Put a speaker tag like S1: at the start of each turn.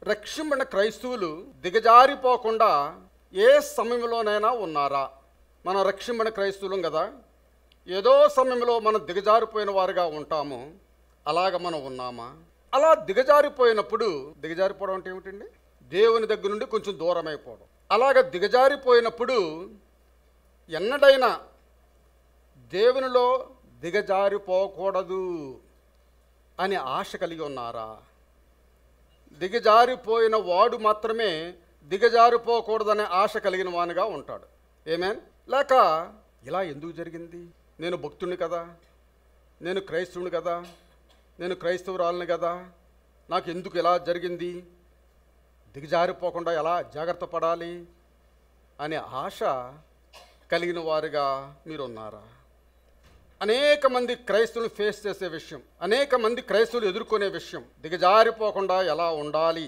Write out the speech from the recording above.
S1: రక్షింపబడిన క్రైస్తవులు దిగజారిపోకుండా ఏ సమయంలోనైనా ఉన్నారా? మనం రక్షింపబడిన క్రైస్తవులం కదా, ఏదో సమయంలో మనం దిగజారిపోయిన వారుగా ఉంటాము. అలాగ మనం ఉన్నామా? అలా దిగజారిపోయినప్పుడు, దిగజారిపోవడం అంటే ఏమిటండి? దేవుని దగ్గర నుండి కొంచెం దూరం అయిపోవడం. అలాగ దిగజారిపోయినప్పుడు ఎన్నడైనా దేవునిలో దిగజారిపోకూడదు అని ఆశ కలిగి ఉన్నారా? దిగజారిపోయిన వాడు మాత్రమే దిగజారిపోకూడదనే ఆశ కలిగిన వానిగా ఉంటాడు. ఏమేన్? లేక ఇలా ఎందుకు జరిగింది? నేను భక్తుడిని కదా, నేను క్రైస్తవుని కదా, నేను క్రైస్తవురాలని కదా, నాకు ఎందుకు ఇలా జరిగింది? దిగజారిపోకుండా ఎలా జాగ్రత్త పడాలి అనే ఆశ కలిగిన వారుగా మీరు ఉన్నారా? అనేక మంది క్రైస్తవులు ఫేస్ చేసే విషయం, అనేక మంది క్రైస్తవులు ఎదుర్కొనే విషయం, దిగజారిపోకుండా ఎలా ఉండాలి